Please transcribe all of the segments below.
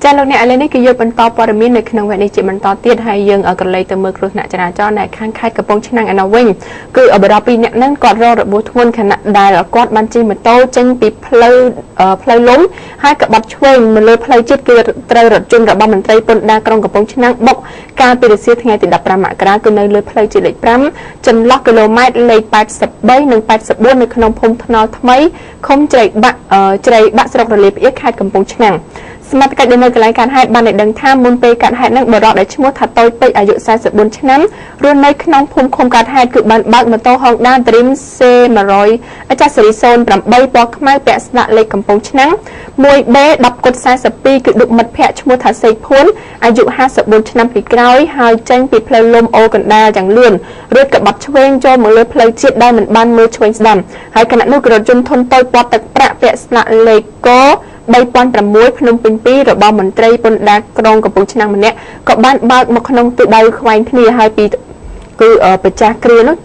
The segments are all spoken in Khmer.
ចាលោកអ្នកឥឡូវនេះគឺយកបន្តព័ត៌មាននៅក្នុងវគ្គនេះជាបន្តទៀតហើយយើងក៏លេខទៅមើលគ្រោះថ្នាក់ចរាចរណ៍នៅខាងខេត្តកំពង់ឆ្នាំងឯណោះវិញគឺបរិបទ2នាក់ហ្នឹងគាត់រងរបួសធ្ងន់ខណៈដែលគាត់បានជិះម៉ូតូចេញពីផ្លូវលំហើយក៏បាត់ឆ្វេងមកលើផ្លូវជាតិគឺត្រូវរថយន្តរបស់មន្ត្រីពន្ធដារក្រុងកំពង់ឆ្នាំងបុកកាលពីរសៀលថ្ងៃទី15មករាគឺនៅលើផ្លូវជាតិលេខ5ចន្លោះគីឡូម៉ែត្រលេខ83និង84នៅក្នុងភូមិថ្នល់ថ្មីឃុំជ្រៃបាក់ស្រុករលាផ្អៀកខេត្តកំពង់ឆ្នាំងសមត្ថកិច្ចនៅកន្លែងកើតហេតុបានឲ្យដឹងថាមុនពេលកើតហេតុនឹងបរិបទដែលឈ្មោះថាតូចពេជ្រអាយុ44ឆ្នាំរស់នៅក្នុងភូមិឃុំកើតហេតុគឺបានបើកម៉ូតូ Honda Dream C100 ចាស់ស៊េរី08ពណ៌ខ្មៅពាក់ស្លាកលេខកំពង់ឆ្នាំង 1B 10/42គឺឌុកមិត្តភ័ក្តិឈ្មោះថាសេកភួនអាយុ54ឆ្នាំពីក្រោយហើយចេញពីផ្លូវលំអូកណ្ដាលយ៉ាងលឿនរួចក៏បាត់ឆ្វេងចូលមកលើផ្លូវជាតិដោយមិនបានមើលឆ្វេងស្ដាំហើយគណៈនោះក៏រថយន្តធុនតូចពណ៌ទឹកប្រាក់ពាក់ស្លាកលេខក3006ភ្នំពេញ2របស់មន្ត្រីពន្ធដារក្រុងកំពង់ឆ្នាំងម្នាក់ក៏បានបើកមកក្នុងទិសដៅខ្វែងគ្នាហើយពីគឺប្រចាស់គ្រានោះ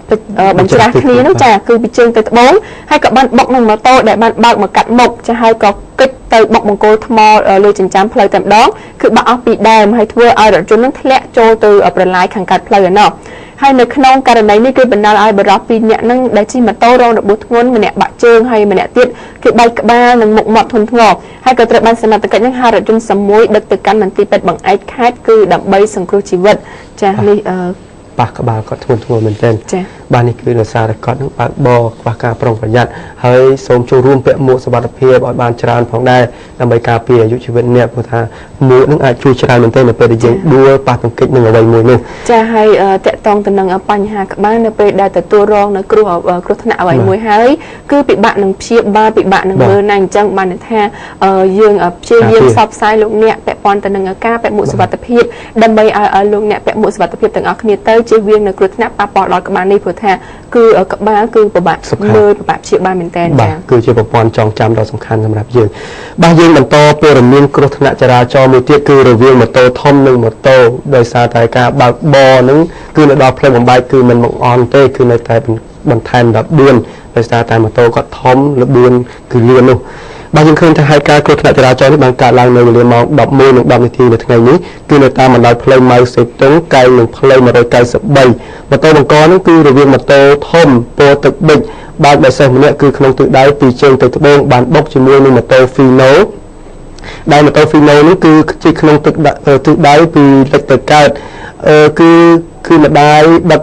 បញ្ច្រាស់គ្នានោះចាគឺពីជើងទៅត្បូងហើយក៏បានបុកនឹងម៉ូតូដែលបានបើកមកកាត់មុខចាហើយក៏កិច្ចទៅបុកបង្គោលថ្មលើចិញ្ចើមផ្លូវតែម្ដងគឺបាក់អស់ពីដើមហើយធ្វើឲ្យរថយន្តនឹងធ្លាក់ចូលទៅប្រឡាយខាងកើតផ្លូវឯណោះហើយនៅក្នុងករណីនេះគឺបណ្ដាលឲ្យបរិបទ2នាក់នឹងដែលជិះម៉ូតូរងរបួសធ្ងន់ម្នាក់បាក់ជើងហើយម្នាក់ទៀតគឺបែកក្បាលនិងមុខមាត់ធ្ងន់ធ្ងរហើយក៏ត្រូវបានសមត្ថកិច្ចនឹងហៅរថយន្តមួយដឹកទៅកាន់មន្ទីរពេទ្យបង្អែកខេត្តគឺដើម្បីសង្គ្រោះជីវិតចានេះប៉ះក្បាលគាត់ធ្ងន់ធ្ងរមែនទែនបាទនេះគឺដោយសារតែគាត់នឹងបើកបរខ្វះការប្រុងប្រយ័ត្នហើយសូមចូលរួមពាក់មួកសុវត្ថិភាពឲ្យបានច្រើនផងដែរដើម្បីការពារអាយុជីវិតអ្នកព្រោះថាមួកនឹងអាចជួយច្រើនមែនទែននៅពេលដែលយើងដួលប៉ះទង្គិចនឹងអ្វីមួយនោះចាហើយតកតងទៅនឹងបញ្ហាក្បាលនៅពេលដែលទទួលរងនៅគ្រោះថ្នាក់អ្វីមួយហើយគឺពិបាកនឹងព្យាបាលពិបាកនឹងមើលណាអញ្ចឹងបានថាយើងព្យាយាមផ្សព្វផ្សាយលោកអ្នកពាក់ព័ន្ធទៅនឹងការពាក់មួកសុវត្ថិភាពដើម្បីឲ្យលោកអ្នកពាក់មួកសុវត្ថិភាពទាំងអស់គ្នាទៅជៀសវាងនៅគ្រោះថ្នាក់ប៉ះពាល់ដល់ក្បាលនេះព្រោះថាគឺក្បាលគឺពិបាកមើលពិបាកព្យាបាលមែនតើចា៎គឺជាប្រព័ន្ធចងចាំដ៏សំខាន់សម្រាប់យើងបាទយើងបន្តព័ត៌មានគ្រោះថ្នាក់ចរាចរណ៍មួយទៀតគឺរវាងម៉ូតូធំនិងម៉ូតូដោយសារតែការបើកបរនឹងគឺនៅដល់ផ្លូវបំបែកគឺមិនមកអន់ទេគឺនៅតែបន្ថែម14ដោយសារតែម៉ូតូគាត់ធំល្បឿនគឺលឿននោះបាទយើងឃើញថាហេតុការណ៍គ្រោះថ្នាក់ចរាចរណ៍នេះបានកើតឡើងនៅវេលាម៉ោង 11:10 នាទីនៅថ្ងៃនេះគឺនៅតាមបណ្ដោយផ្លូវម៉ៅសេតុងកែងនឹងផ្លូវ193ម៉ូតូបង្កនេះគឺរវាងម៉ូតូធំពណ៌ទឹកប៊ិចបើកដោយសិស្សម្នាក់គឺក្នុងទិសដៅពីជើងទៅត្បូងបានបុកជាមួយនឹងម៉ូតូ Fino ដែលម៉ូតូ Fino នេះគឺជិះក្នុងទិសដៅពីលិចទៅកើតគឺម្ដាយដឹក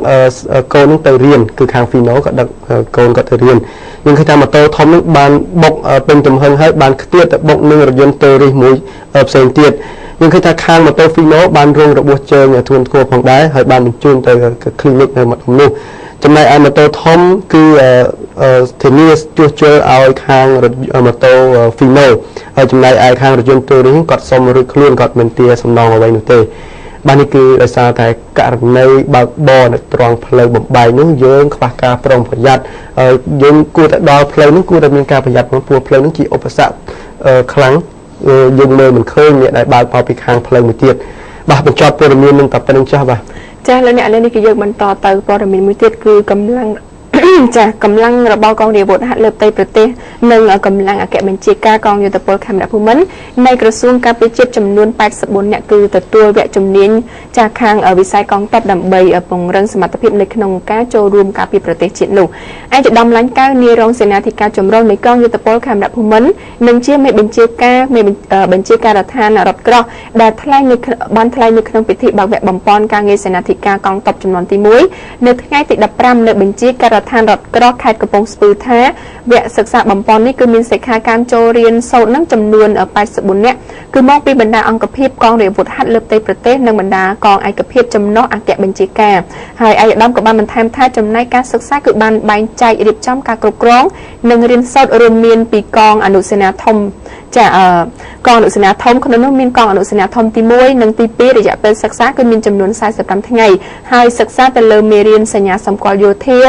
កូននឹងទៅរៀនគឺខាង Fino ក៏ដឹកកូនគាត់ទៅរៀនយើងឃើញថាម៉ូតូធំនេះបានបុកពេញទំហឹងហើយបានខ្ទាតទៅបុកនឹងរថយន្តតេរីសមួយផ្សេងទៀតយើងឃើញថាខាងម៉ូតូ Fino បានរងរបួសជើងធ្ងន់ធ្ងរផងដែរហើយបានបញ្ជូនទៅ clinic នៅមាត់នោះចំណែកឯម៉ូតូធំគឺធានាជួសជុលឲ្យខាងម៉ូតូ Fino ហើយចំណែកឯខាងរថយន្តតេរីសគាត់សុំរួចខ្លួនគាត់មិនទាសំណងអ្វីនោះទេបាទនេះគឺដោយសារតែករណីបើកបរនៅត្រង់ផ្លូវបំបែកនោះយើងខ្វះការប្រុងប្រយ័ត្នយើងគួរតែដល់ផ្លូវនោះគួរតែមានការប្រយ័ត្នព្រោះផ្លូវនោះជាឧបសគ្គខ្លាំងយើងមើលមិនឃើញអ្នកដែលបើកមកពីខាងផ្លូវមួយទៀតបាទបញ្ចប់ព័ត៌មាននឹងតែប៉ុណ្្នឹងចាស់បាទចាស់លោកអ្នកឥឡូវនេះគឺយើងបន្តទៅព័ត៌មានមួយទៀតគឺកម្លាំងកម្លាំងរបស់កងរាជអាវុធហត្ថលើផ្ទៃប្រទេសនិងកម្លាំងអគ្គបញ្ជាការកងយោធពលខេមរភូមិន្ទនៃក្រសួងការពារជាតិចំនួន84នាក់គឺទទួលវគ្គជំនាញចាស់ខាងវិស័យកងទ័ពដើម្បីពង្រឹងសមត្ថភាពនៅក្នុងការចូលរួមការពារប្រទេសជាតិនោះឯកឧត្តមឡាញ់កៅនាយរងសេនាធិការចម្រុះនៃកងយោធពលខេមរភូមិន្ទនិងជាមេបញ្ជាការរដ្ឋានរថក្រោះដែលបានថ្លែងនៅក្នុងពិធីបើកវគ្គបំពេញការងារសេនាធិការកងទ័ពចំនួនទី1នៅថ្ងៃទី15នៅបញ្ជាការរដ្ឋានរថក្រោះខេត្តកំពង់ស្ពឺថាវគ្គសិក្សាបំពេញនេះគឺមានសិក្ខាកាមចូលរៀនសូត្រនឹងចំនួន84នាក់គឺមកពីបណ្ដាអង្គភាពកងរាជអាវុធហត្ថលើផ្ទៃប្រទេសនិងបណ្ដាកងឯកភាពចំណុះអគ្គបញ្ជាការហើយឯកឧត្តមក៏បានបន្ថែមថាចំណែកការសិក្សាគឺបានបែងចែករៀបចំការគ្រប់គ្រងនិងរៀនសូត្ររួមមានពីកងអនុសេនាធំកងអនុសេនាធំក្នុងនោះមានកងអនុសេនាធំទី1និងទី2រយៈពេលសិក្សាគឺមានចំនួន45ថ្ងៃហើយសិក្សាទៅលើមេរៀនសញ្ញាសម្គាល់យោធា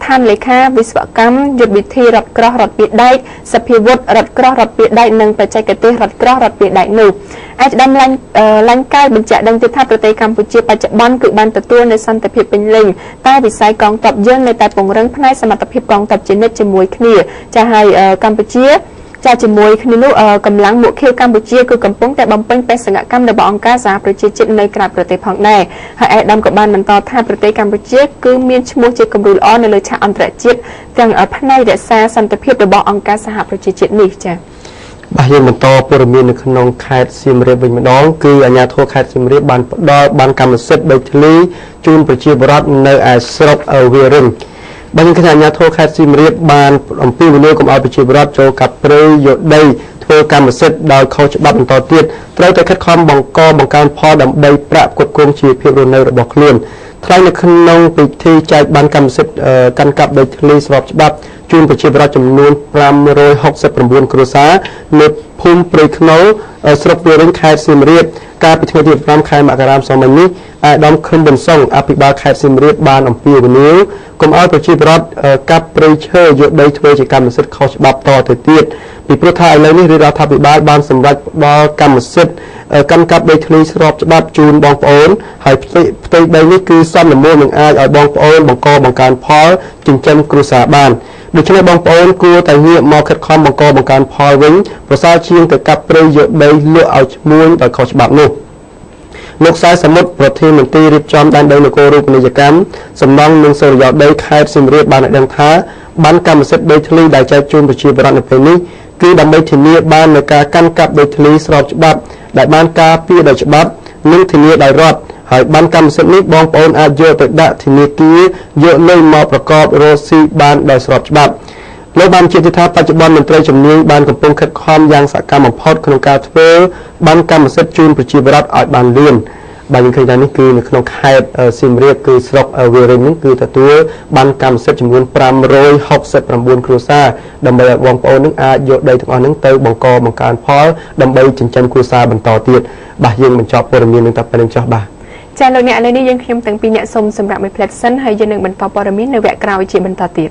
ឋានលេខាវិស្វកម្មយុទ្ធវិធីរថក្រោះរថពាដែកសភាវុធរថក្រោះរថពាដែកនិងបច្ចេកទេសរថក្រោះរថពាដែកនោះឯកឧត្តមឡាញ់កៅបញ្ជាក់ដឹងទៀតថាប្រទេសកម្ពុជាបច្ចុប្បន្នគឺបានទទួលនូវសន្តិភាពពេញលេញតែវិស័យកងទ័ពយើងនៅតែពង្រឹងផ្នែកសមត្ថភាពកងទ័ពជានិច្ចជាមួយគ្នាចាហើយកម្ពុជា ចាជាមួយគ្នានោះកម្លាំងមុខខៀវកម្ពុជាគឺកំពុងតែបំពេញបេសកកម្មរបស់អង្គការសហប្រជាជាតិនៅក្រៅប្រទេសផងដែរហើយឯកឧត្តមក៏បានបន្តថាប្រទេសកម្ពុជាគឺមានឈ្មោះជាគំរូល្អនៅលើឆាកអន្តរជាតិទាំងផ្នែករក្សាសន្តិភាពរបស់អង្គការសហប្រជាជាតិនេះចា៎បាទយើងបន្តព័ត៌មាននៅក្នុងខេត្តសៀមរាបវិញម្ដងគឺអាជ្ញាធរខេត្តសៀមរាបបានផ្ដល់បានកម្មសិទ្ធិដីធ្លីជូនប្រជាពលរដ្ឋនៅឯស្រុកវារិញបាទយើងឃើញអាជ្ញាធរខេត្តសៀមរាបបានអំពាវនាវកុំឲ្យប្រជាពលរដ្ឋចូលកាប់ព្រៃយកដីធ្វើកម្មសិទ្ធិដោយខុសច្បាប់បន្តទៀតត្រូវតែខិតខំបង្កើនផលដើម្បីប្រាក់ផ្គត់ផ្គង់ជីវភាពរស់នៅរបស់ខ្លួនថ្លែងនៅក្នុងពិធីចែកបានកម្មសិទ្ធិកាន់កាប់ដីធ្លីស្របច្បាប់ជូនប្រជាពលរដ្ឋចំនួន569គ្រួសារនៅភូមិព្រៃខ្នុរស្រុកវារិញខេត្តសៀមរាបកាលពីថ្ងៃទី5ខែមករាសីនេះអាដាមខឹមប៊ុនសុងអភិបាលខេត្តសៀមរាបបានអំពាវនាវកុំឲ្យប្រជាពលរដ្ឋកាប់ព្រៃឈើយកដីធ្វើជាកម្មសិទ្ធិខុសច្បាប់តទៅទៀតពីព្រោះថាឥឡូវនេះរដ្ឋាភិបាលបានសម្រេចផ្ដល់កម្មសិទ្ធិកាន់កាប់ដីធ្លីស្របច្បាប់ជូនបងប្អូនហើយផ្ទៃដីនេះគឺសមល្មមនឹងអាចឲ្យបងប្អូនបង្កើនផលចិញ្ចឹមគ្រួសារបានដូច្នេះបងប្អូនគួរតែងាកមកខិតខំបង្កើនផលវិញប្រសើរជាងទៅកាប់ព្រៃយកដីលក់ឲ្យឈ្មួញដោយខុសច្បាប់នោះលោកសាយសមុទ្រប្រធានមន្ត្រីរៀបចំដែនដីនគររូបនីយកម្មសំណង់និងសុរិយោដីខេត្តសៀមរាបបានដឹងថាបានកម្មសិទ្ធិដីធ្លីដែលចែកជូនប្រជាពលរដ្ឋនៅពេលនេះគឺដើម្បីធានាបាននូវការកាន់កាប់ដីធ្លីស្របច្បាប់ដែលបានការពារដោយច្បាប់និងធានាដោយរដ្ឋហើយបានកម្មសិទ្ធិនេះបងប្អូនអាចយកទៅដាក់ធនាគារយកលុយមកប្រកបរកស៊ីបានដោយស្របច្បាប់លោកបានជឿថាបច្ចុប្បន្នមន្ត្រីជំនាញបានកំពុងខិតខំយ៉ាងសកម្មបំផុតក្នុងការធ្វើបានកម្មសិទ្ធិជូនប្រជាពលរដ្ឋឲ្យបានលឿនបាទយើងឃើញថានេះគឺនៅក្នុងខេត្តសៀមរាបគឺស្រុកវារិញនេះគឺទទួលបានកម្មសិទ្ធិចំនួន569គ្រួសារដើម្បីឲ្យបងប្អូននឹងអាចយកដីទាំងអស់នឹងទៅបង្កើនផលដើម្បីចិញ្ចឹមគ្រួសារបន្តទៀតបាទយើងបញ្ចប់ព័ត៌មាននឹងតែប៉ុណ្្នឹងចុះបាទចាលោកអ្នកឥឡូវនេះយើងខ្ញុំទាំងពីរអ្នកសូមសម្រាប់មួយផ្លែតសិនហើយយើងនឹងបន្តព័ត៌មាននៅវគ្គក្រោយជាបន្តទៀត